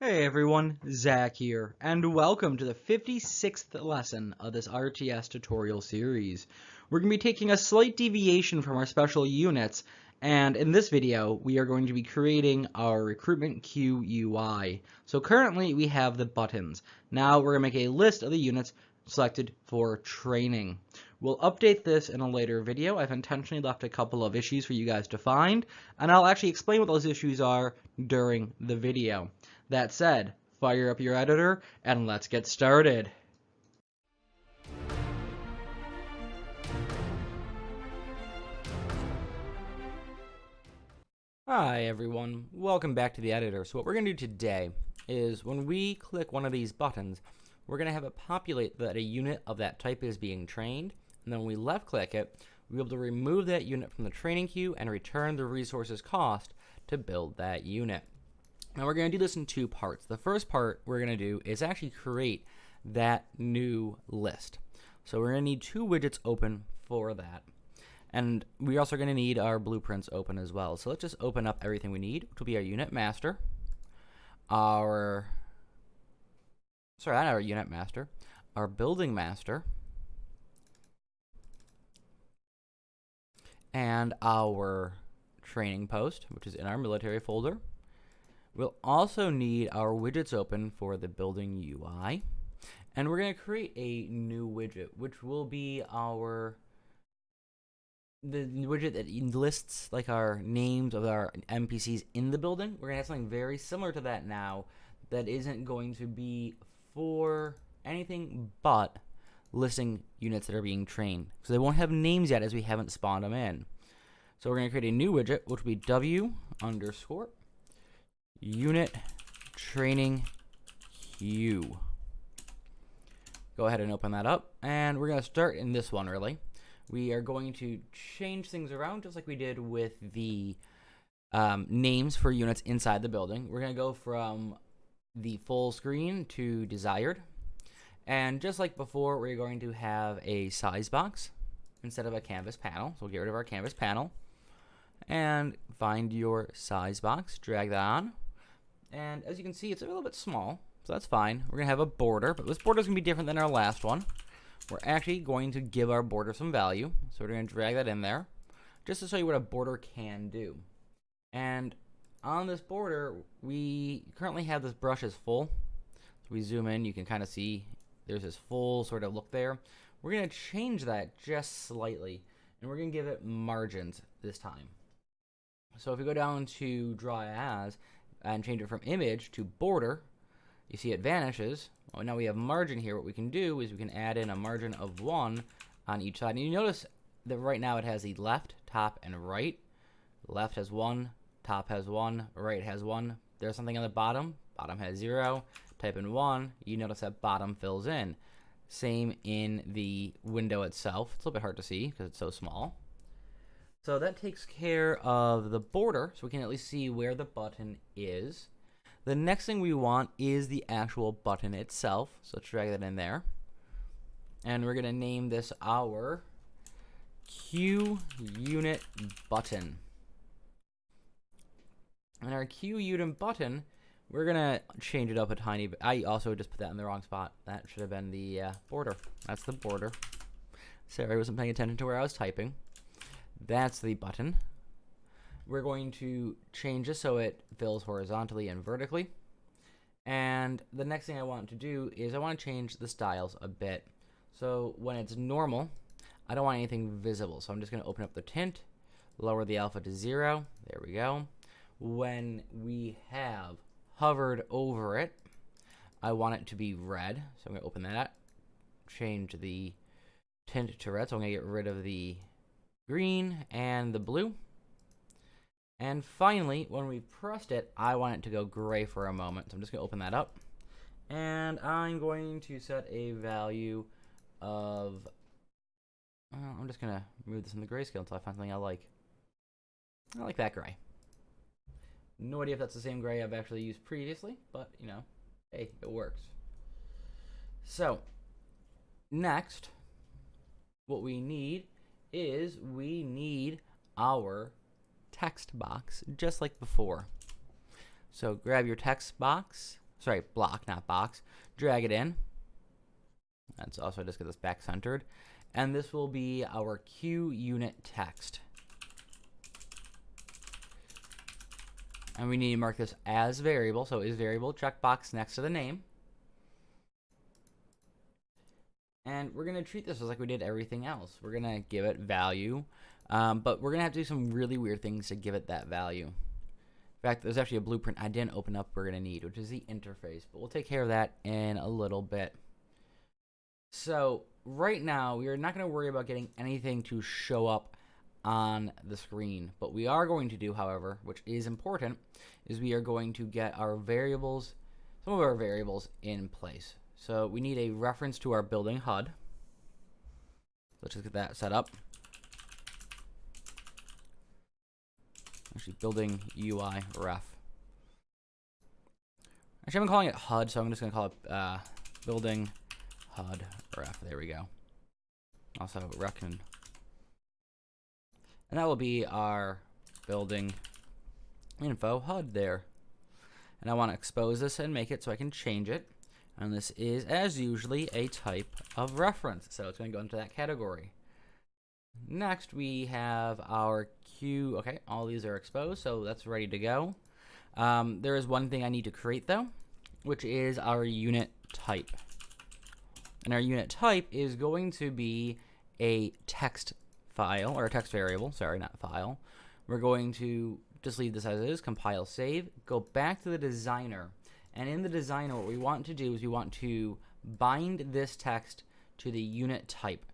Hey everyone, Zach here, and welcome to the 56th lesson of this RTS tutorial series. We're going to be taking a slight deviation from our special units, and in this video we are going to be creating our recruitment queue UI. So currently we have the buttons. Now we're going to make a list of the units selected for training. We'll update this in a later video. I've intentionally left a couple of issues for you guys to find, and I'll actually explain what those issues are during the video. That said, fire up your editor and let's get started. Hi everyone, welcome back to the editor. So what we're going to do today is when we click one of these buttons, we're going to have it populate that a unit of that type is being trained, and then when we left click it, we'll be able to remove that unit from the training queue and return the resources cost to build that unit. Now we're going to do this in two parts. The first part we're going to do is actually create that new list. So we're going to need two widgets open for that. And we're also going to need our blueprints open as well. So let's just open up everything we need, which will be our unit master, our building master, and our training post, which is in our military folder. We'll also need our widgets open for the building UI. And we're going to create a new widget, which will be the widget that lists like our names of our NPCs in the building. We're going to have something very similar to that now that isn't going to be for anything but listing units that are being trained. So they won't have names yet as we haven't spawned them in. So we're going to create a new widget, which will be w_unit training queue. Go ahead and open that up, and we're going to start in this one really. We are going to change things around just like we did with the names for units inside the building. We're going to go from the full screen to desired, and just like before, we're going to have a size box instead of a canvas panel. So we'll get rid of our canvas panel and find your size box, drag that on, and as you can see, it's a little bit small, so that's fine. We're going to have a border, but this border is going to be different than our last one. We're actually going to give our border some value, so we're going to drag that in there just to show you what a border can do. And on this border, we currently have this brush as full. So we zoom in, you can kind of see there's this full sort of look there. We're going to change that just slightly, and we're going to give it margins this time. So if we go down to draw as and change it from image to border, you see it vanishes. Well, now we have margin here. What we can do is we can add in a margin of 1 on each side. And you notice that right now it has the left, top, and right. Left has 1, top has 1, right has 1. There's something on the bottom. Bottom has 0. Type in 1. You notice that bottom fills in. Same in the window itself. It's a little bit hard to see because it's so small. So that takes care of the border, so we can at least see where the button is. The next thing we want is the actual button itself. So let's drag that in there. And we're going to name this our Q unit button. And our Q unit button, we're going to change it up a tiny bit. I also just put that in the wrong spot. That should have been the border. That's the border. Sorry, I wasn't paying attention to where I was typing. That's the button. We're going to change this so it fills horizontally and vertically. And the next thing I want to do is I want to change the styles a bit. So when it's normal, I don't want anything visible. So I'm just going to open up the tint, lower the alpha to 0. There we go. When we have hovered over it, I want it to be red. So I'm going to open that up, change the tint to red. So I'm going to get rid of the green and the blue. And finally, when we pressed it, I want it to go gray for a moment. So I'm just going to open that up. And I'm going to set a value of, well, I'm just going to move this in the grayscale until I find something I like. I like that gray. No idea if that's the same gray I've actually used previously, but, you know, hey, it works. So, next, what we need is we need our text box, just like before. So grab your text box, sorry, block, not box. Drag it in. That's also just get this back centered. And this will be our Q unit text. And we need to mark this as variable. So is variable checkbox next to the name. And we're going to treat this as like we did everything else. We're going to give it value. But we're going to have to do some really weird things to give it that value. In fact, there's actually a blueprint I didn't open up we're going to need, which is the interface. But we'll take care of that in a little bit. So right now, we are not going to worry about getting anything to show up on the screen. But we are going to do, however, which is important, is we are going to get our variables, some of our variables in place. So we need a reference to our building HUD. Let's just get that set up. Actually, building UI ref. Actually, I'm calling it HUD, so I'm just going to call it building HUD ref. There we go. Also, recon. And that will be our building info HUD there. And I want to expose this and make it so I can change it. And this is, as usually, a type of reference. So it's going to go into that category. Next, we have our Q. Okay, all these are exposed, so that's ready to go. There is one thing I need to create, though, which is our unit type. And our unit type is going to be a text file, or a text variable. Sorry, not file. We're going to just leave this as is, compile, save, go back to the designer. And in the designer, what we want to do is we want to bind this text to the unit type.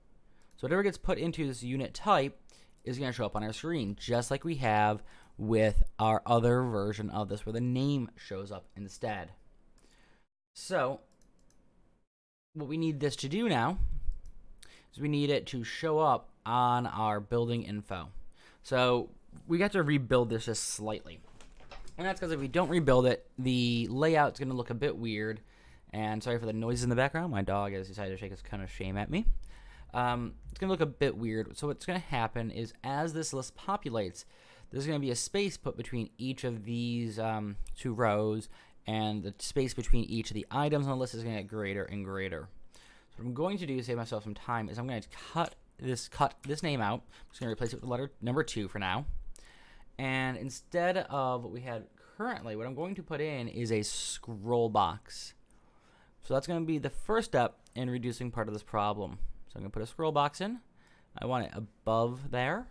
So whatever gets put into this unit type is going to show up on our screen, just like we have with our other version of this, where the name shows up instead. So what we need this to do now is we need it to show up on our building info. So we got to rebuild this just slightly. And that's because if we don't rebuild it, the layout's going to look a bit weird. And sorry for the noise in the background. My dog has decided to shake his kind of shame at me. It's going to look a bit weird. So what's going to happen is as this list populates, there's going to be a space put between each of these two rows, and the space between each of the items on the list is going to get greater and greater. So what I'm going to do to save myself some time is I'm going to cut this name out. I'm just going to replace it with the letter number 2 for now. And instead of what we had currently, what I'm going to put in is a scroll box. So that's going to be the first step in reducing part of this problem. So I'm going to put a scroll box in. I want it above there.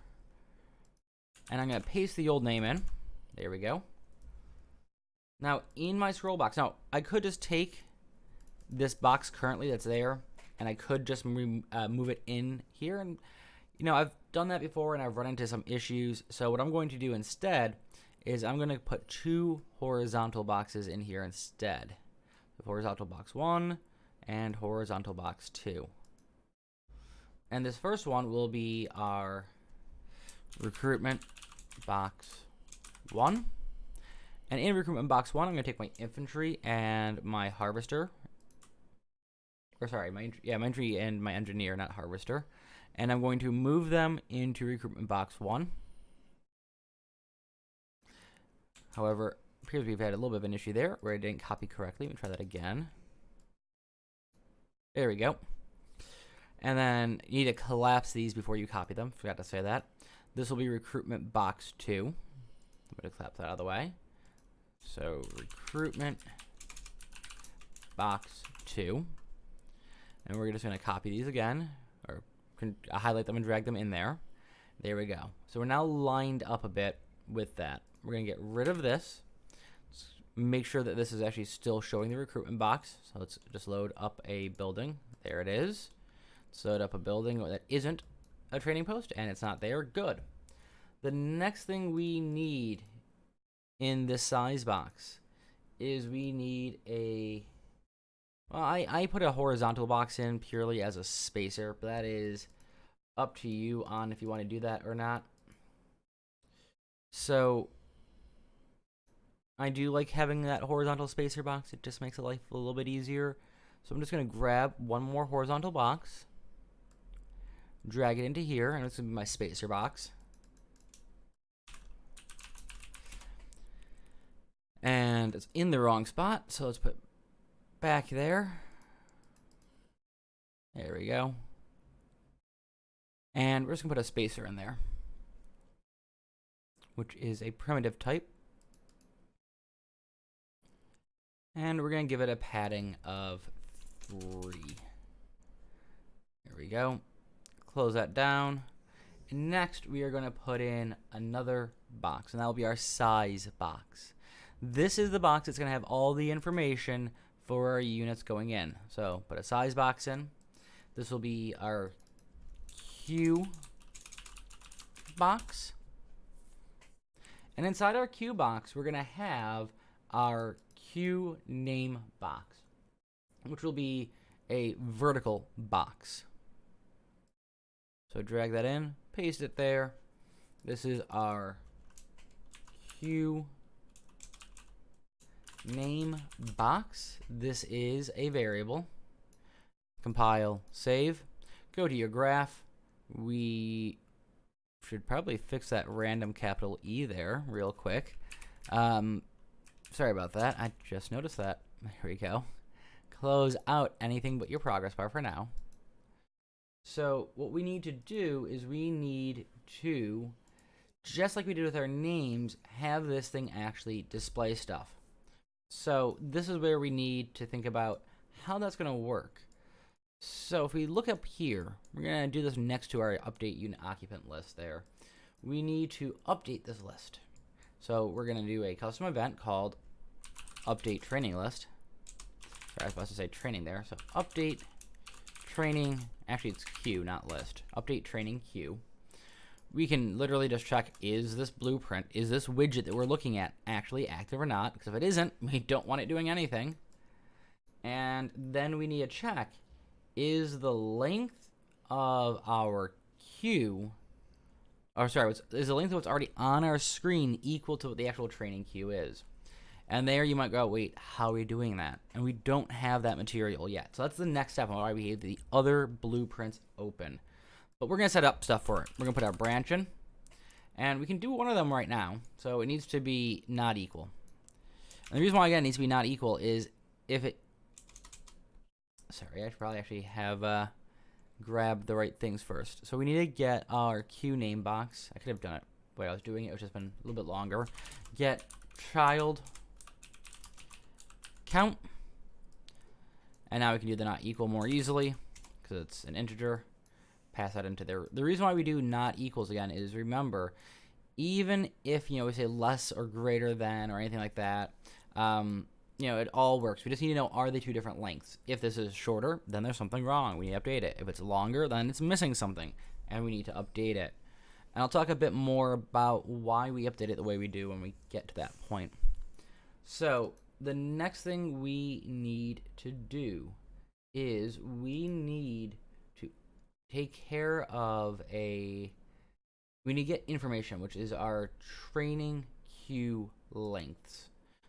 And I'm going to paste the old name in. There we go. Now, in my scroll box, now I could just take this box currently that's there, and I could just move it in here. And you know, I've done that before and I've run into some issues. So what I'm going to do instead is I'm going to put 2 horizontal boxes in here instead. So horizontal box 1 and horizontal box 2. And this first one will be our recruitment box 1. And in recruitment box 1, I'm going to take my infantry and my harvester. Or sorry, my infantry and my engineer, not harvester. And I'm going to move them into recruitment box 1. However, it appears we've had a little bit of an issue there where I didn't copy correctly. Let me try that again. There we go. And then you need to collapse these before you copy them. Forgot to say that. This will be recruitment box 2. I'm going to collapse that out of the way. So recruitment box 2. And we're just going to copy these again, or highlight them and drag them in there. There we go. So we're now lined up a bit with that. We're going to get rid of this. Let's make sure that this is actually still showing the recruitment box. So let's just load up a building. There it is. Let's load up a building that isn't a training post, and it's not there. Good. The next thing we need in this size box is we need a... Well, I put a horizontal box in purely as a spacer, but that is up to you on if you want to do that or not. So I do like having that horizontal spacer box. It just makes life a little bit easier. So I'm just going to grab one more horizontal box, drag it into here, and it's going to be my spacer box. And it's in the wrong spot, so let's put back there. There we go. And we're just going to put a spacer in there, which is a primitive type. And we're going to give it a padding of 3. There we go. Close that down. And next, we are going to put in another box, and that will be our size box. This is the box that's going to have all the information for our units going in. So put a size box in. This will be our queue box. And inside our queue box, we're going to have our queue name box, which will be a vertical box. So drag that in, paste it there. This is our queue name box. This is a variable. Compile, save. Go to your graph. We should probably fix that random capital E there real quick. Sorry about that. I just noticed that. There we go. Close out anything but your progress bar for now. So what we need to do is we need to, just like we did with our names, have this thing actually display stuff. So this is where we need to think about how that's going to work. So if we look up here, we're going to do this next to our update unit occupant list there. We need to update this list. So we're going to do a custom event called update training list. Sorry, I was supposed to say training there. So update training, actually it's queue, not list. Update training queue. We can literally just check, is this blueprint, is this widget that we're looking at actually active or not? Because if it isn't, we don't want it doing anything. And then we need to check, is the length of our queue, or sorry, is the length of what's already on our screen equal to what the actual training queue is? And there you might go, wait, how are we doing that? And we don't have that material yet. So that's the next step on why we have the other blueprints open. But we're going to set up stuff for it. We're going to put our branch in. And we can do one of them right now. So it needs to be not equal. And the reason why, again, it needs to be not equal is if it... Sorry, I should probably actually have grabbed the right things first. So we need to get our queue name box. I could have done it the way I was doing it. It's just been a little bit longer. Get child count. And now we can do the not equal more easily because it's an integer. Pass that into there. The reason why we do not equals again is, remember, even if, we say less or greater than or anything like that, it all works. We just need to know, are they two different lengths? If this is shorter, then there's something wrong. We need to update it. If it's longer, then it's missing something, and we need to update it. And I'll talk a bit more about why we update it the way we do when we get to that point. So the next thing we need to do is we need to take care of we need to get information, which is our training queue lengths.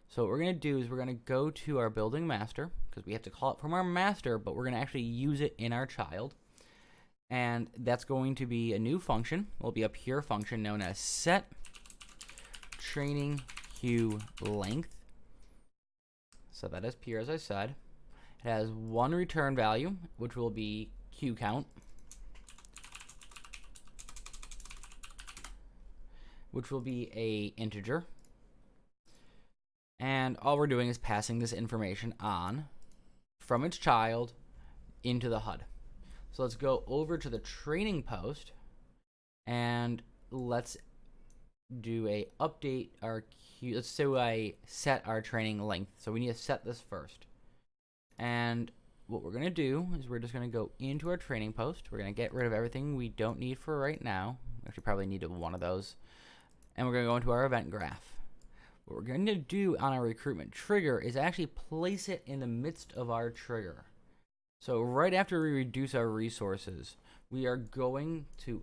So what we're going to do is we're going to go to our building master, because we have to call it from our master, but we're going to actually use it in our child. And that's going to be a new function. It will be a pure function known as set training queue length. So that is pure, as I said. It has one return value, which will be queue count, which will be a integer. And all we're doing is passing this information on from its child into the HUD. So let's go over to the training post and let's do a update our queue. Let's do a set our training length. So we need to set this first. And what we're going to do is we're just going to go into our training post. We're going to get rid of everything we don't need for right now. We actually probably need one of those. And we're going to go into our event graph. What we're going to do on our recruitment trigger is actually place it in the midst of our trigger. So right after we reduce our resources, we are going to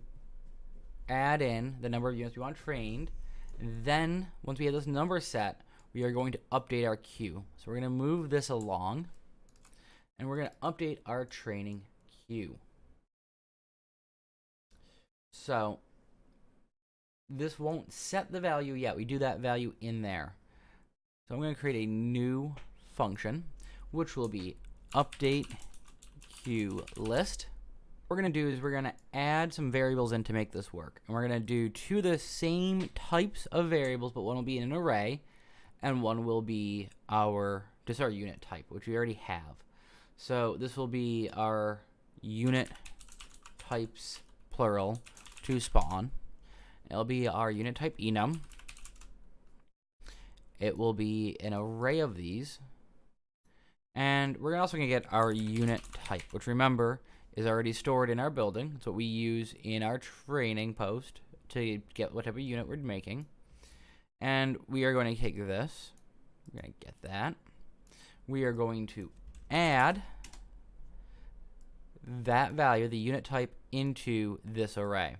add in the number of units we want trained. Then, once we have this number set, we are going to update our queue. So we're going to move this along, and we're going to update our training queue. So this won't set the value yet. We do that value in there. So I'm going to create a new function, which will be update queue list. What we're going to do is we're going to add some variables in to make this work. And we're going to do two of the same types of variables, but one will be an array and one will be just our unit type, which we already have. So this will be our unit types plural to spawn. It'll be our unit type enum. It will be an array of these. And we're also going to get our unit type, which remember is already stored in our building. That's what we use in our training post to get what type of unit we're making. And we are going to take this. We're going to get that. We are going to add that value, the unit type, into this array.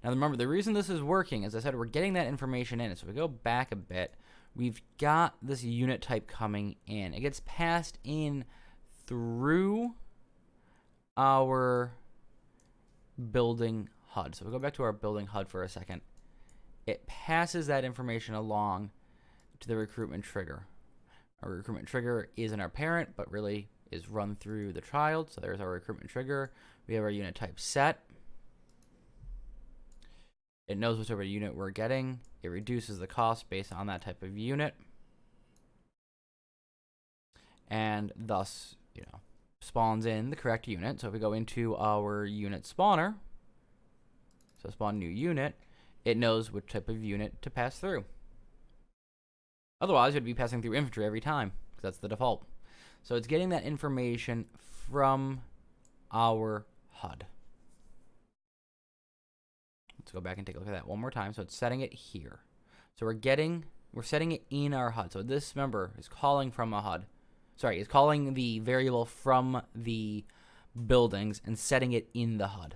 Now remember, the reason this is working, as I said, we're getting that information in. So if we go back a bit, we've got this unit type coming in. It gets passed in through our building HUD. So if we go back to our building HUD for a second, it passes that information along to the recruitment trigger. Our recruitment trigger is in our parent, but really is run through the child. So there's our recruitment trigger. We have our unit type set. It knows whichever unit we're getting. It reduces the cost based on that type of unit. And thus, spawns in the correct unit. So if we go into our unit spawner, so spawn new unit, it knows which type of unit to pass through. Otherwise, it would be passing through infantry every time, because that's the default. So it's getting that information from our HUD. Let's go back and take a look at that one more time. So it's setting it here. So we're setting it in our HUD. So this, remember, is calling from a HUD. Sorry, it's calling the variable from the buildings and setting it in the HUD.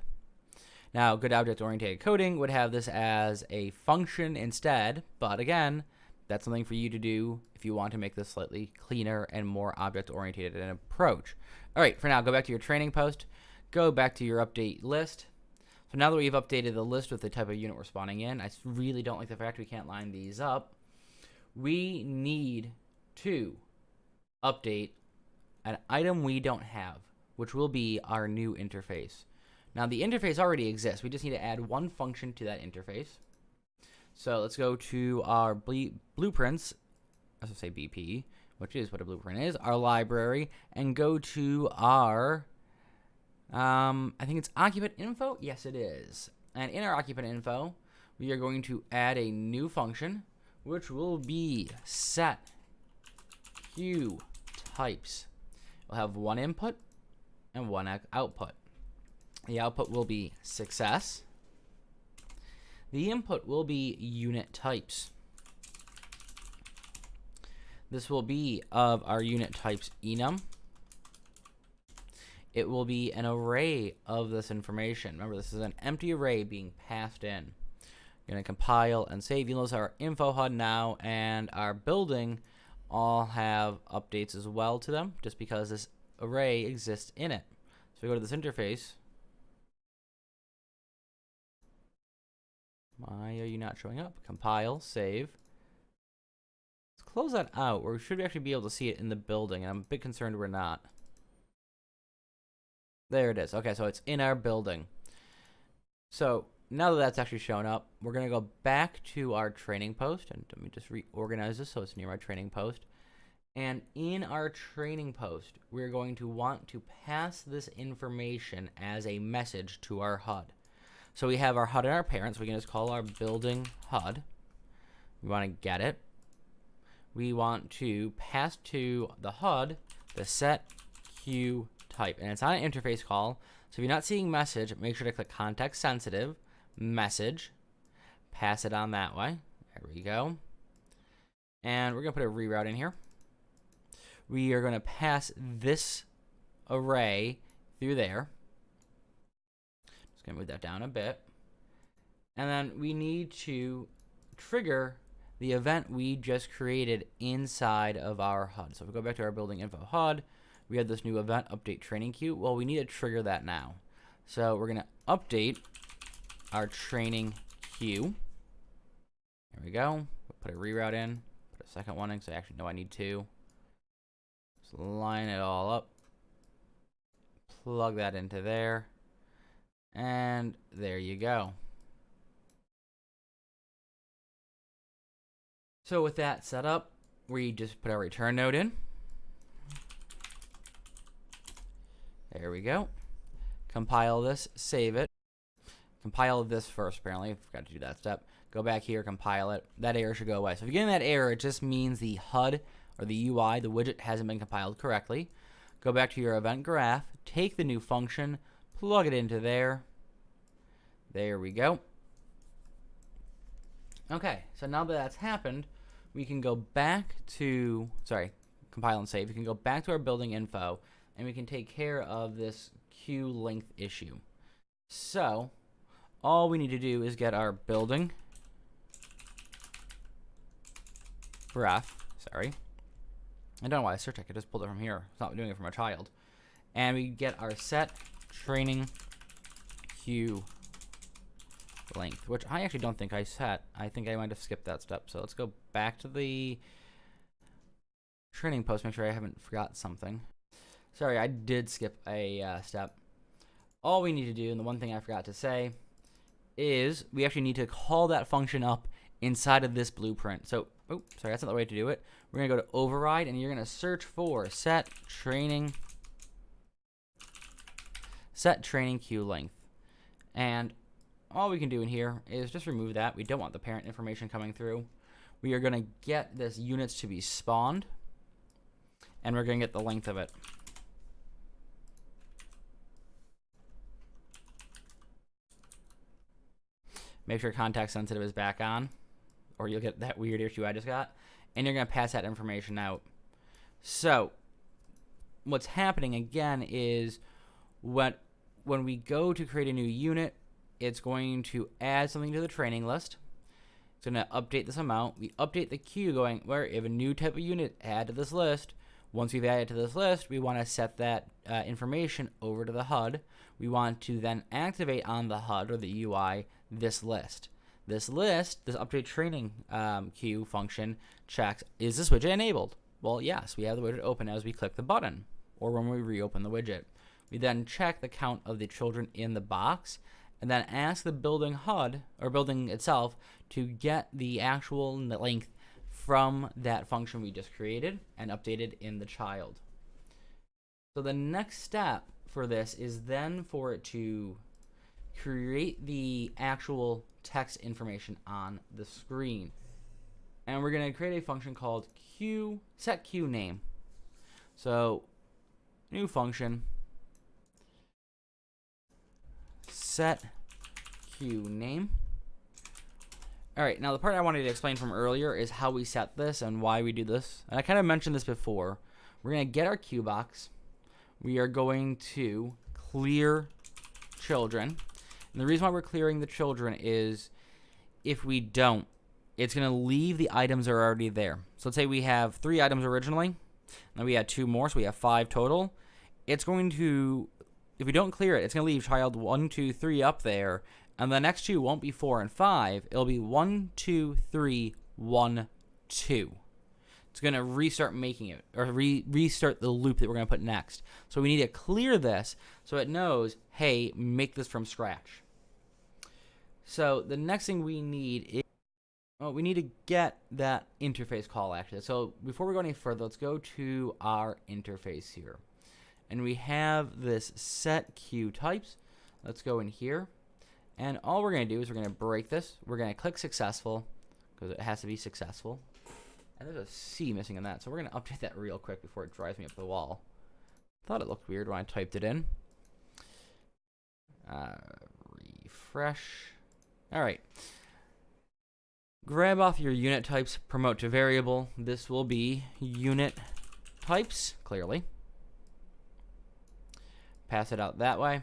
Now, good object-oriented coding would have this as a function instead, but again, that's something for you to do if you want to make this slightly cleaner and more object-oriented in approach. All right, for now, go back to your training post. Go back to your update list. So now that we've updated the list with the type of unit we're spawning in, I really don't like the fact we can't line these up. We need to update an item we don't have, which will be our new interface. Now, the interface already exists. We just need to add one function to that interface. So let's go to our blueprints, I was going to say BP, which is what a blueprint is, our library, and go to our, I think it's occupant info. Yes, it is. And in our occupant info, we are going to add a new function, which will be set queue types. We'll have one input and one output. The output will be success. The input will be unit types. This will be of our unit types enum. It will be an array of this information. Remember, this is an empty array being passed in. I'm going to compile and save. You'll notice our info HUD now and our building all have updates as well to them, just because this array exists in it. So we go to this interface. Why are you not showing up? Compile, save. Let's close that out, or we should actually be able to see it in the building, and I'm a bit concerned we're not. There it is. Okay, so it's in our building. So now that that's actually shown up, we're going to go back to our training post, and let me just reorganize this so it's near my training post. And in our training post, we're going to want to pass this information as a message to our HUD. So we have our HUD and our parent, so we can just call our building HUD. We want to get it. We want to pass to the HUD the set queue type. And it's not an interface call. So if you're not seeing message, make sure to click context sensitive, message, pass it on that way. There we go. And we're going to put a reroute in here. We are going to pass this array through there. Just going to move that down a bit. And then we need to trigger the event we just created inside of our HUD. So if we go back to our building info HUD, we have this new event update training queue. Well, we need to trigger that now. So we're going to update our training queue. There we go. We'll put a reroute in. Put a second one in, because I actually know I need two. Just line it all up. Plug that into there. And there you go. So with that set up, we just put our return node in. There we go. Compile this, save it. Compile this first, apparently. I forgot to do that step. Go back here, compile it. That error should go away. So if you're getting that error, it just means the HUD or the UI, the widget, hasn't been compiled correctly. Go back to your event graph, take the new function, plug it into there. There we go. Okay, so now that that's happened, we can go back to, compile and save. We can go back to our building info, and we can take care of this queue length issue. So, all we need to do is get our building graph, I don't know why I searched. I could just pull it from here. It's not doing it from a child. And we get our set training queue length, which I actually don't think I set. I think I might have skipped that step. So let's go back to the training post, make sure I haven't forgot something. Sorry, I did skip a step. All we need to do, and the one thing I forgot to say, is we actually need to call that function up inside of this blueprint. So, that's not the way to do it. We're going to go to override, and you're going to search for set training queue length. And all we can do in here is just remove that. We don't want the parent information coming through. We are going to get this units to be spawned, and we're going to get the length of it. Make sure context sensitive is back on, or you'll get that weird issue I just got. And you're going to pass that information out. So, what's happening again is when we go to create a new unit, it's going to add something to the training list. It's going to update this amount. We update the queue going, where if a new type of unit, add to this list. Once we've added to this list, we want to set that information over to the HUD. We want to then activate on the HUD or the UI this list. This update training queue function checks, is this widget enabled? Well, yes, we have the widget open as we click the button or when we reopen the widget. We then check the count of the children in the box and then ask the building HUD or building itself to get the actual length from that function we just created and updated in the child. So the next step for this is then for it to create the actual text information on the screen. And we're going to create a function called set queue name. So new function, set queue name. All right, now the part I wanted to explain from earlier is how we set this and why we do this. And I kind of mentioned this before. We're going to get our queue box. We are going to clear children. And the reason why we're clearing the children is if we don't, it's going to leave the items that are already there. So let's say we have 3 items originally, and then we had 2 more, so we have 5 total. It's going to, if we don't clear it, it's going to leave child 1, 2, 3 up there, and the next 2 won't be 4 and 5. It'll be 1, 2, 3, 1, 2. It's going to restart making it, or restart the loop that we're going to put next. So we need to clear this so it knows, hey, make this from scratch. So the next thing we need is, we need to get that interface call actually. So before we go any further, let's go to our interface here. And we have this set queue types. Let's go in here. And all we're going to do is we're going to break this. We're going to click successful because it has to be successful. And there's a C missing in that. So we're going to update that real quick before it drives me up the wall. Thought it looked weird when I typed it in. Refresh. All right. Grab off your unit types, promote to variable. This will be unit types, clearly. Pass it out that way.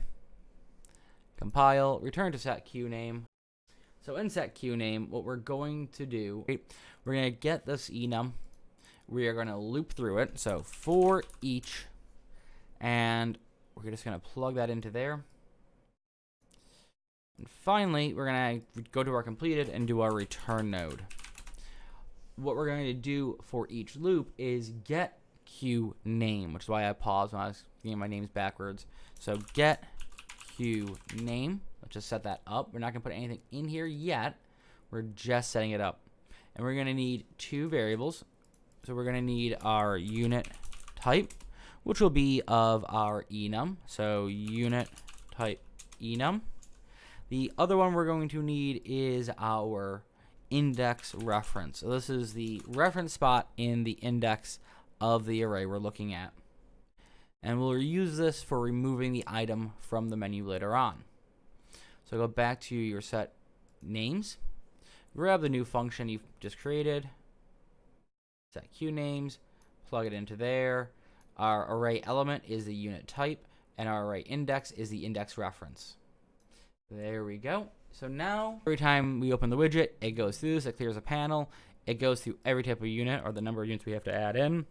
Compile, return to set queue name. So in set queue name, what we're going to do, we're going to get this enum. We are going to loop through it. So for each, and we're just going to plug that into there. And finally, we're going to go to our completed and do our return node. What we're going to do for each loop is get queue name, which is why I paused when I was getting my names backwards. So get queue name. Let's just set that up. We're not going to put anything in here yet. We're just setting it up. And we're going to need two variables. So we're going to need our unit type, which will be of our enum. So unit type enum. The other one we're going to need is our index reference. So this is the reference spot in the index of the array we're looking at. And we'll use this for removing the item from the menu later on. So go back to your set names, grab the new function you've just created, set queue names, plug it into there. Our array element is the unit type, and our array index is the index reference. There we go. So now, every time we open the widget, it goes through this, it clears a panel, it goes through every type of unit, or the number of units we have to add in.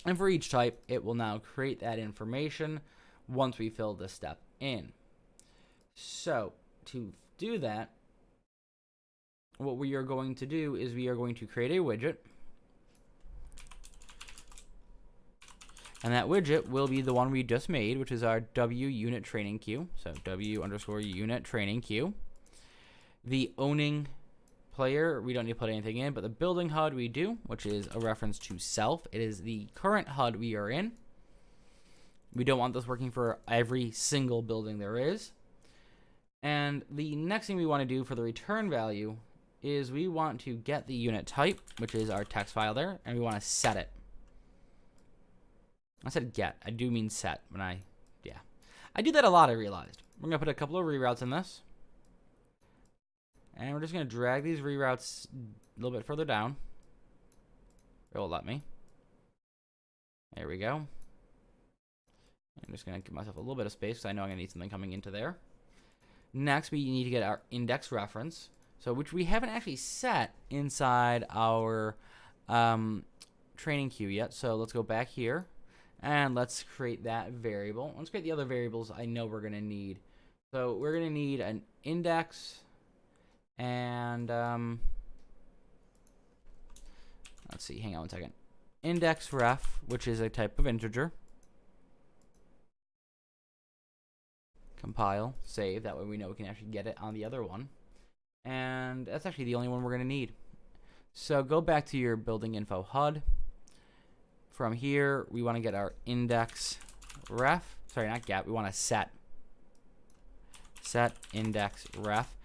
And for each type, it will now create that information once we fill this step in. So, to do that, what we are going to do is we are going to create a widget. And that widget will be the one we just made, which is our W unit training queue. So W_unit training queue. The owning player, we don't need to put anything in, but the building HUD we do, which is a reference to self. It is the current HUD we are in. We don't want this working for every single building there is. And the next thing we want to do for the return value is we want to get the unit type, which is our text file there, and we want to set it. I said get. I do mean set when I do that a lot, I realized. We're going to put a couple of reroutes in this. And we're just going to drag these reroutes a little bit further down. It will let me. There we go. I'm just going to give myself a little bit of space because I know I'm going to need something coming into there. Next, we need to get our index reference, so which we haven't actually set inside our training queue yet. So let's go back here. And let's create that variable. Let's create the other variables I know we're going to need. So we're going to need an index and let's see, hang on one second. Index ref, which is a type of integer. Compile, save, that way we know we can actually get it on the other one. And that's actually the only one we're going to need. So go back to your building info HUD. From here, we want to get our index ref. Sorry, not get. We want to set index ref.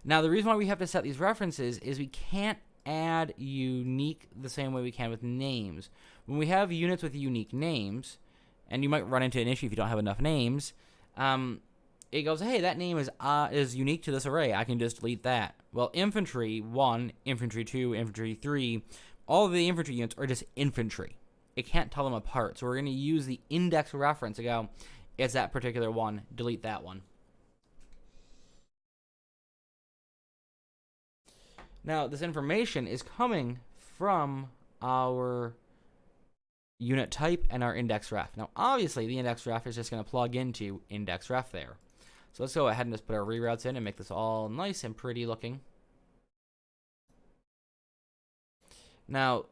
Now, the reason why we have to set these references is we can't add unique the same way we can with names. When we have units with unique names, and you might run into an issue if you don't have enough names, it goes, hey, that name is unique to this array. I can just delete that. Well, infantry 1, infantry 2, infantry 3, all of the infantry units are just infantry. It can't tell them apart. So we're going to use the index reference to go, it's that particular one, delete that one. Now, this information is coming from our unit type and our index ref. Now, obviously, the index ref is just going to plug into index ref there. So let's go ahead and just put our reroutes in and make this all nice and pretty looking. Now,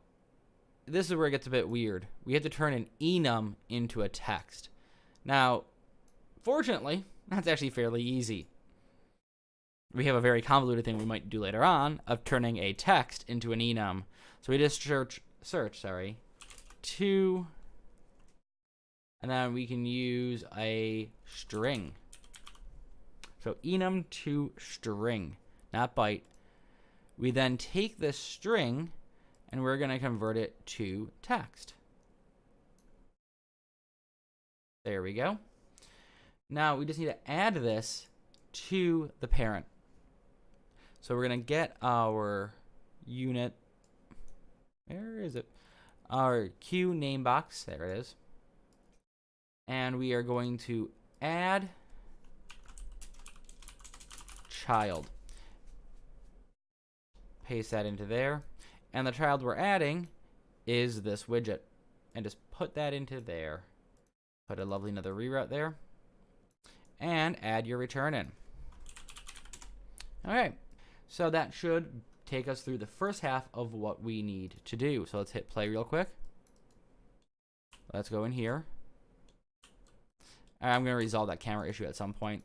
this is where it gets a bit weird. We have to turn an enum into a text. Now, fortunately, that's actually fairly easy. We have a very convoluted thing we might do later on of turning a text into an enum. So we just search, to, and then we can use a string. So enum to string, not byte. We then take this string and we're going to convert it to text. There we go. Now we just need to add this to the parent. So we're going to get our unit, where is it? Our queue name box, there it is. And we are going to add child. Paste that into there. And the child we're adding is this widget. And just put that into there. Put a lovely another reroute there. And add your return in. Alright. So that should take us through the first half of what we need to do. So let's hit play real quick. Let's go in here. I'm going to resolve that camera issue at some point.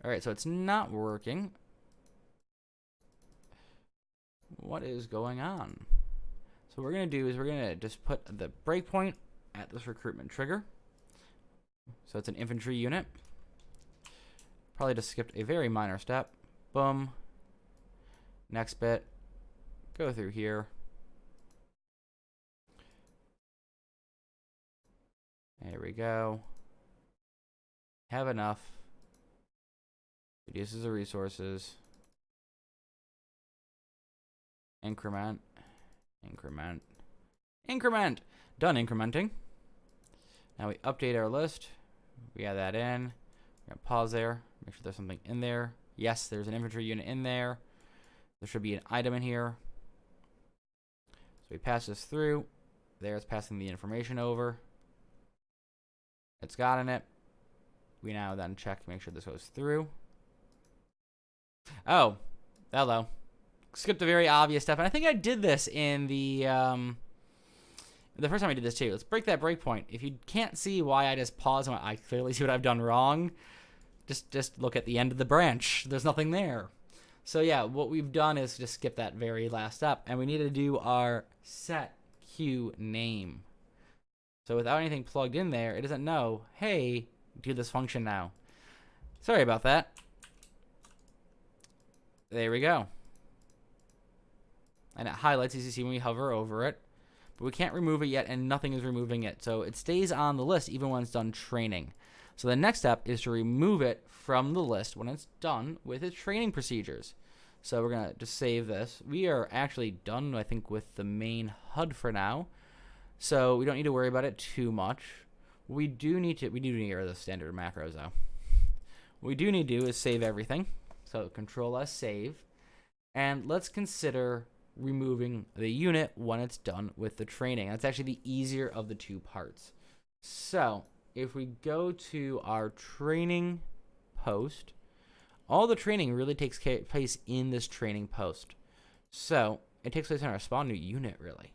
All right, so it's not working. What is going on? So what we're going to do is we're going to just put the breakpoint at this recruitment trigger. So it's an infantry unit. Probably just skipped a very minor step. Boom. Next bit. Go through here. There we go. Have enough. Reduces the resources. Increment. Increment. Increment! Done incrementing. Now we update our list. We add that in. We're gonna pause there. Make sure there's something in there. Yes, there's an infantry unit in there. There should be an item in here. So we pass this through. There, it's passing the information over. It's gotten it. We now then check to make sure this goes through. Oh, hello. Skipped a very obvious step, and I think I did this in the first time I did this too. Let's break that breakpoint. If you can't see why I just paused and I clearly see what I've done wrong, just look at the end of the branch. There's nothing there. So yeah, what we've done is just skip that very last step, and we need to do our set queue name. So without anything plugged in there, it doesn't know, hey, do this function now. Sorry about that. There we go. And it highlights, as you see when we hover over it. But we can't remove it yet, and nothing is removing it. So it stays on the list even when it's done training. So the next step is to remove it from the list when it's done with its training procedures. So we're going to just save this. We are actually done, I think, with the main HUD for now. So we don't need to worry about it too much. We do need to erase the standard macros, though. What we do need to do is save everything. So Control S, save. And let's consider removing the unit when it's done with the training. That's actually the easier of the two parts. So if we go to our training post, all the training really takes place in this training post. So it takes place in our spawn new unit, really.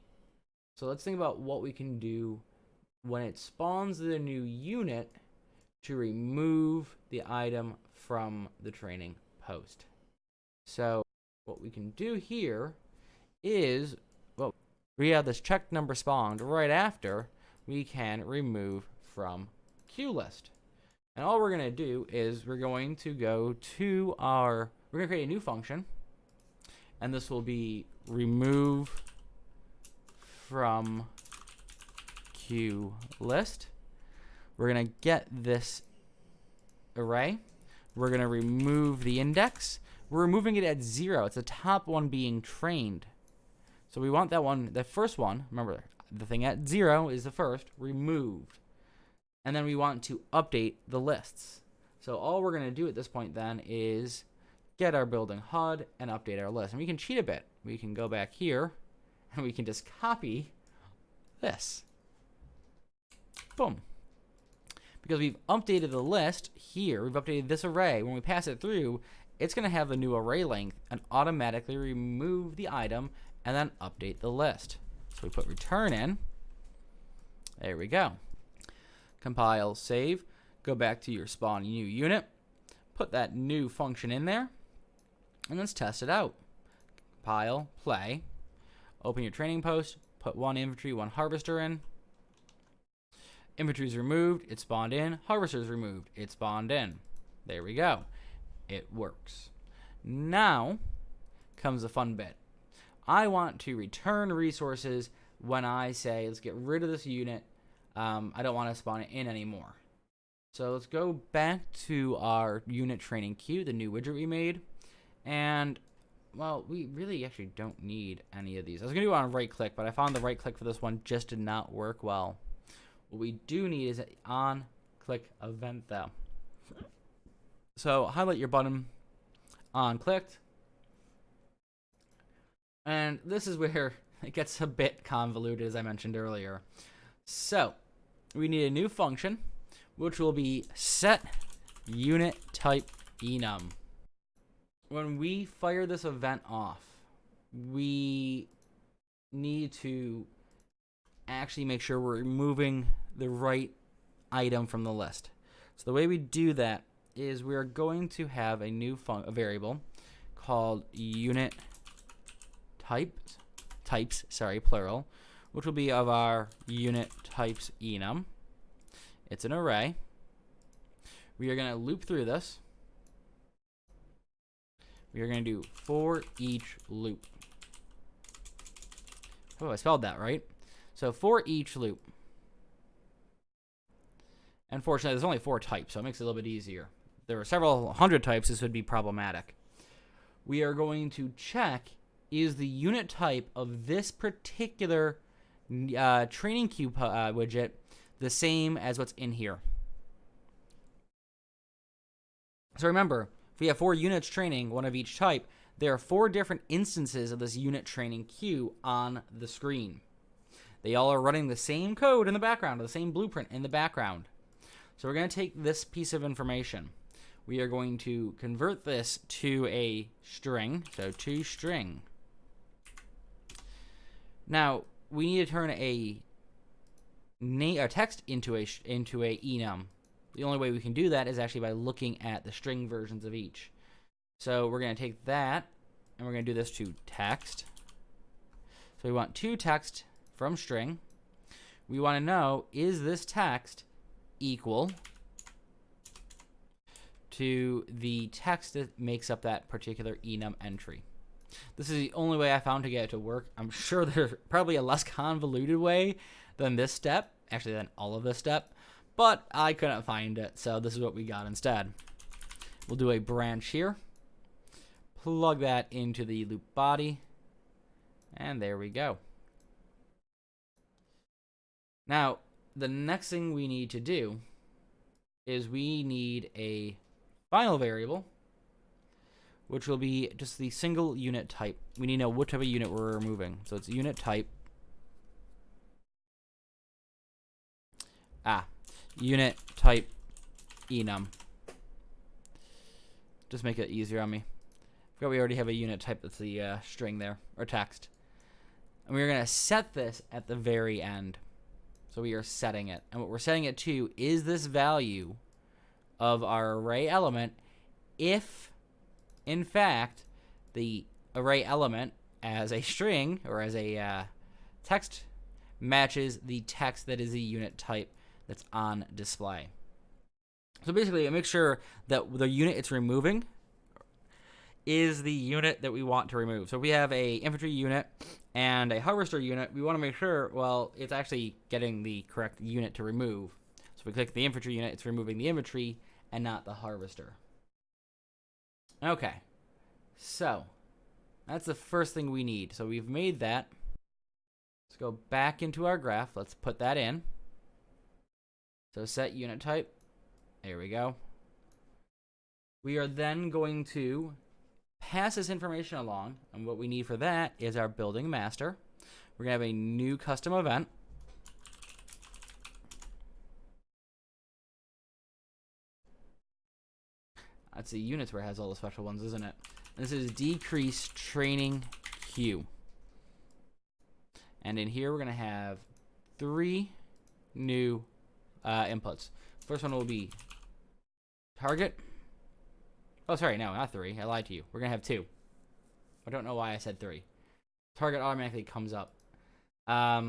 So let's think about what we can do when it spawns the new unit to remove the item from the training post. So what we can do here is, well, we have this checked number spawned right after we can remove from queue list. And all we're going to do is we're going to go to we're going to create a new function, and this will be remove from queue list. We're going to get this array. We're going to remove the index. We're removing it at 0. It's the top one being trained. So we want that one, the first one, remember, the thing at 0 is the first, removed. And then we want to update the lists. So all we're going to do at this point then is get our building HUD and update our list. And we can cheat a bit. We can go back here, and we can just copy this. Boom. Because we've updated the list here, we've updated this array. When we pass it through, it's going to have the new array length and automatically remove the item and then update the list. So we put return in. There we go. Compile, save. Go back to your spawn new unit. Put that new function in there. And let's test it out. Compile, play. Open your training post. Put one infantry, one harvester in. Infantry is removed. It spawned in. Harvester is removed. It spawned in. There we go. It works. Now comes the fun bit. I want to return resources when I say, let's get rid of this unit. I don't want to spawn it in anymore. So let's go back to our unit training queue, the new widget we made. And, well, we really actually don't need any of these. I was going to do it on right click, but I found the right click for this one just did not work well. What we do need is an on click event, though. So highlight your button, on clicked. And this is where it gets a bit convoluted, as I mentioned earlier. So we need a new function, which will be set unit type enum. When we fire this event off, we need to actually make sure we're removing the right item from the list. So the way we do that is we are going to have a new variable called unit types, plural, which will be of our unit types enum. It's an array. We are going to loop through this. We are going to do for each loop. Oh, I spelled that right. So for each loop. Unfortunately, there's only 4 types, so it makes it a little bit easier. If there were several hundred types, this would be problematic. We are going to check, is the unit type of this particular training queue widget the same as what's in here? So remember, if we have 4 units training, one of each type, there are 4 different instances of this unit training queue on the screen. They all are running the same code in the background, or the same blueprint in the background. So we're going to take this piece of information. We are going to convert this to a string, so to string. Now, we need to turn a text into a enum. The only way we can do that is actually by looking at the string versions of each. So we're going to take that, and we're going to do this to text. So we want to text from string. We want to know, is this text equal to the text that makes up that particular enum entry? This is the only way I found to get it to work. I'm sure there's probably a less convoluted way than this step, actually than all of this step, but I couldn't find it, so this is what we got instead. We'll do a branch here, plug that into the loop body, and there we go. Now, the next thing we need to do is we need a final variable, which will be just the single unit type. We need to know what type of unit we're removing. So it's unit type. Unit type enum. Just make it easier on me. I forgot we already have a unit type that's the string there, or text. And we're going to set this at the very end. So we are setting it. And what we're setting it to is this value of our array element if, in fact, the array element as a string or as a text matches the text that is the unit type that's on display. So basically, make sure that the unit it's removing is the unit that we want to remove. So if we have a infantry unit and a harvester unit, we want to make sure, well, it's actually getting the correct unit to remove. So if we click the infantry unit, it's removing the infantry and not the harvester. Okay, so that's the first thing we need. So we've made that. Let's go back into our graph. Let's put that in. So set unit type. There we go. We are then going to pass this information along, and what we need for that is our building master. We're going to have a new custom event. That's the units where it has all the special ones, isn't it? This is decrease training queue. And in here, we're going to have 3 new inputs. First one will be target. Oh, sorry, no, not 3. I lied to you. We're going to have 2. I don't know why I said 3. Target automatically comes up. All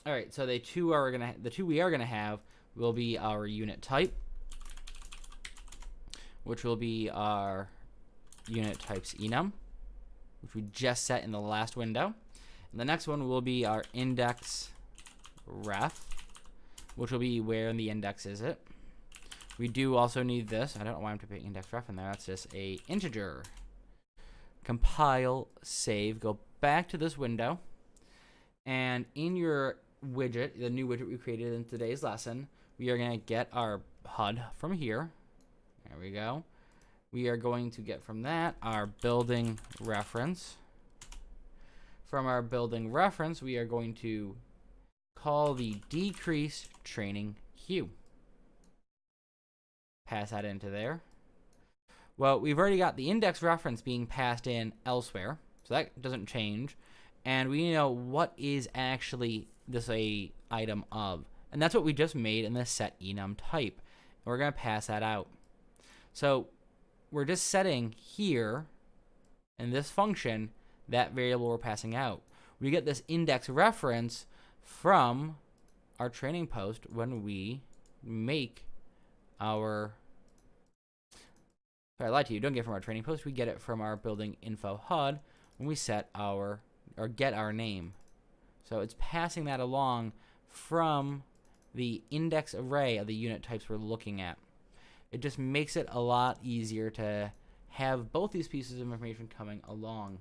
right, so the two we are going to have will be our unit type, which will be our unit types enum, which we just set in the last window. And the next one will be our index ref, which will be where in the index is it. We do also need this. I don't know why I'm putting index ref in there. That's just a integer. Compile, save, go back to this window. And in your widget, the new widget we created in today's lesson, we are going to get our HUD from here. There we go. We are going to get from that our building reference. From our building reference, we are going to call the decrease training queue. Pass that into there. Well, we've already got the index reference being passed in elsewhere, so that doesn't change. and we need to know what is actually this a item of. And that's what we just made in the set enum type. And we're going to pass that out. So we're just setting here in this function that variable we're passing out. We get this index reference from our training post when we make our... Sorry, I lied to you. Don't get it from our training post. We get it from our building info HUD when we set our, or get our name. So it's passing that along from the index array of the unit types we're looking at. It just makes it a lot easier to have both these pieces of information coming along.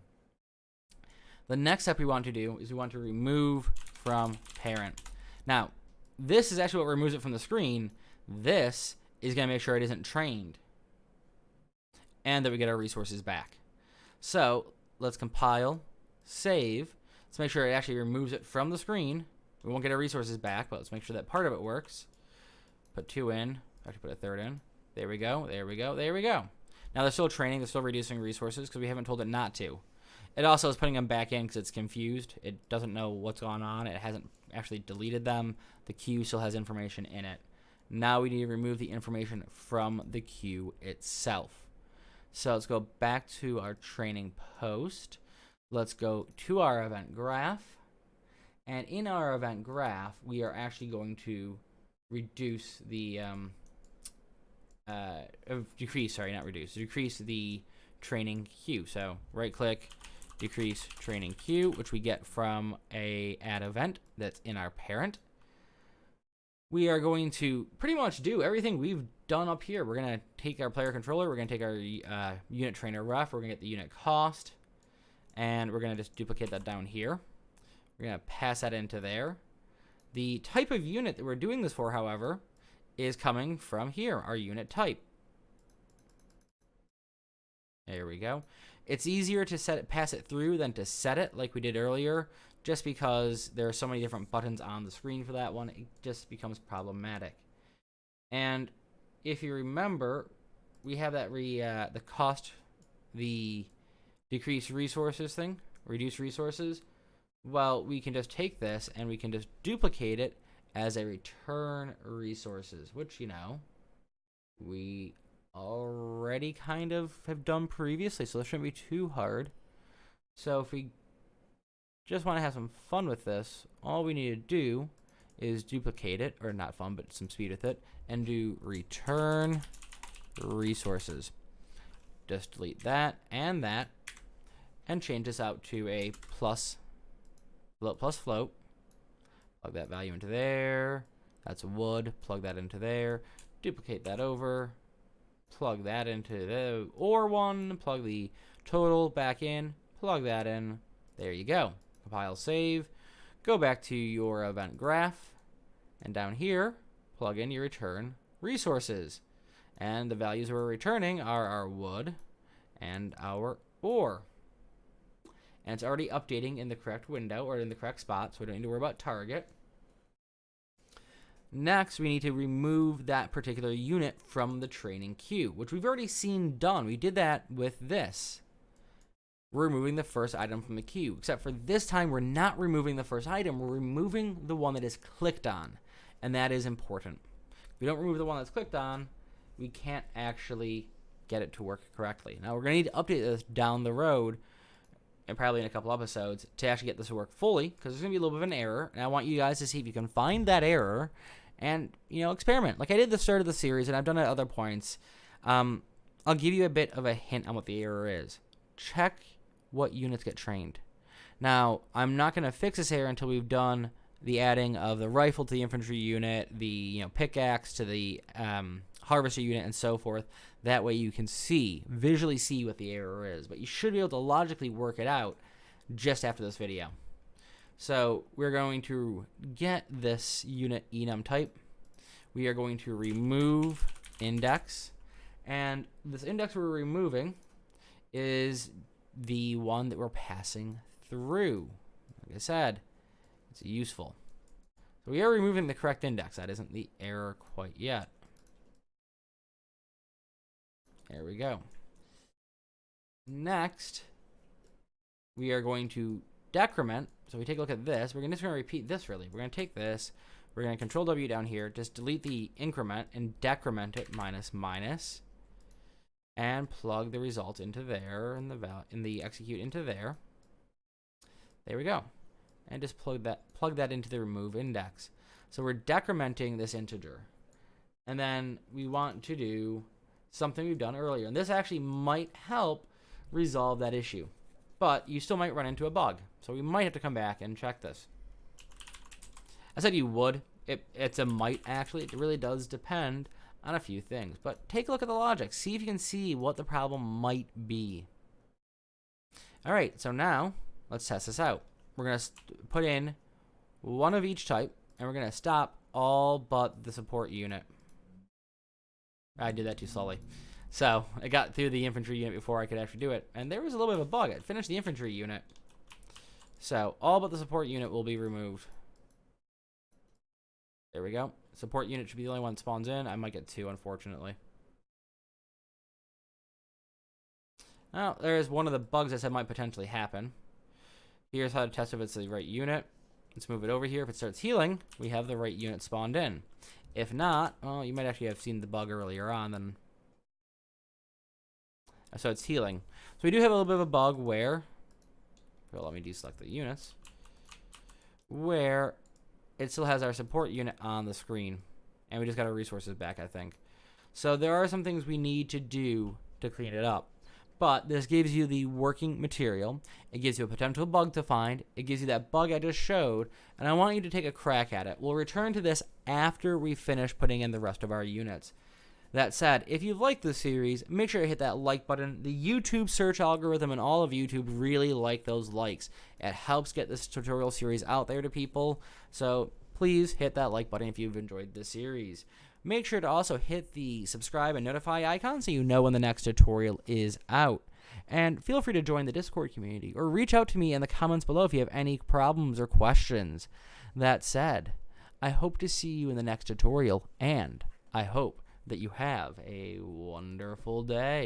The next step we want to do is we want to remove from parent. Now, this is actually what removes it from the screen. This is going to make sure it isn't trained and that we get our resources back. So let's compile, save. Let's make sure it actually removes it from the screen. We won't get our resources back, but let's make sure that part of it works. Put 2 in. Actually put a 3rd in. There we go. There we go. There we go. Now they're still training. They're still reducing resources because we haven't told it not to. It also is putting them back in because it's confused. It doesn't know what's going on. It hasn't actually deleted them. The queue still has information in it. Now we need to remove the information from the queue itself. So let's go back to our training post. Let's go to our event graph. And in our event graph, we are actually going to reduce the, decrease the training queue. So right click, decrease training queue, which we get from a add event that's in our parent. We are going to pretty much do everything we've done up here. We're going to take our player controller, we're going to take our unit trainer ref, we're going to get the unit cost, and we're going to just duplicate that down here. We're going to pass that into there. The type of unit that we're doing this for, however, is coming from here, our unit type. There we go. It's easier to pass it through than to set it like we did earlier, just because there are so many different buttons on the screen for that one. It just becomes problematic. And if you remember, we have that the cost, the decrease resources thing, reduce resources. Well, we can just take this and we can just duplicate it as a return resources, which, you know, we already kind of have done previously, so this shouldn't be too hard. So if we just want to have some fun with this, all we need to do is duplicate it, or not fun, but some speed with it, and do return resources. Just delete that, and change this out to a plus float. Plug that value into there. That's wood. Plug that into there. Duplicate that over. Plug that into the OR one. Plug the total back in. Plug that in. There you go. Compile, save. Go back to your event graph. And down here, plug in your return resources. And the values we're returning are our wood and our ore. And it's already updating in the correct window, or in the correct spot, so we don't need to worry about target. Next, we need to remove that particular unit from the training queue, which we've already seen done. We did that with this. We're removing the first item from the queue, except for this time we're not removing the first item, we're removing the one that is clicked on, and that is important. If we don't remove the one that's clicked on, we can't actually get it to work correctly. Now we're going to need to update this down the road, and probably in a couple episodes, to actually get this to work fully, because there's going to be a little bit of an error, and I want you guys to see if you can find that error and, you know, experiment. Like I did at the start of the series, and I've done it at other points. I'll give you a bit of a hint on what the error is. Check what units get trained. Now, I'm not going to fix this error until we've done the adding of the rifle to the infantry unit, the pickaxe to the harvester unit, and so forth. That way you can visually see what the error is. But you should be able to logically work it out just after this video. So we're going to get this unit enum type. We are going to remove index. And this index we're removing is the one that we're passing through. Like I said, it's useful. So we are removing the correct index. That isn't the error quite yet. There we go. Next, we are going to decrement, so we take a look at this. We're just going to repeat this really. We're going to take this. We're going to control W down here. Just delete the increment and decrement it minus minus. And plug the result into there and the execute into there. There we go. And just plug that into the remove index. So we're decrementing this integer. And then we want to do something we've done earlier. And this actually might help resolve that issue. But you still might run into a bug. So we might have to come back and check this. I said you would. It's a might actually. It really does depend on a few things. But take a look at the logic. See if you can see what the problem might be. All right, so now let's test this out. We're going to put in one of each type, and we're going to stop all but the support unit. I did that too slowly. So I got through the infantry unit before I could actually do it. And there was a little bit of a bug. I finished the infantry unit. So all but the support unit will be removed. There we go. Support unit should be the only one that spawns in. I might get 2, unfortunately. Now, there is one of the bugs I said might potentially happen. Here's how to test if it's the right unit. Let's move it over here. If it starts healing, we have the right unit spawned in. If not, well, you might actually have seen the bug earlier on. Then, so it's healing. So we do have a little bit of a bug where, let me deselect the units, where it still has our support unit on the screen. And we just got our resources back, I think. So there are some things we need to do to clean it up. But this gives you the working material. It gives you a potential bug to find. It gives you that bug I just showed. And I want you to take a crack at it. We'll return to this after we finish putting in the rest of our units. That said, if you've liked this series, make sure to hit that like button. The YouTube search algorithm and all of YouTube really like those likes. It helps get this tutorial series out there to people. So please hit that like button if you've enjoyed this series. Make sure to also hit the subscribe and notify icon so you know when the next tutorial is out. And feel free to join the Discord community or reach out to me in the comments below if you have any problems or questions. That said, I hope to see you in the next tutorial, and I hope that you have a wonderful day.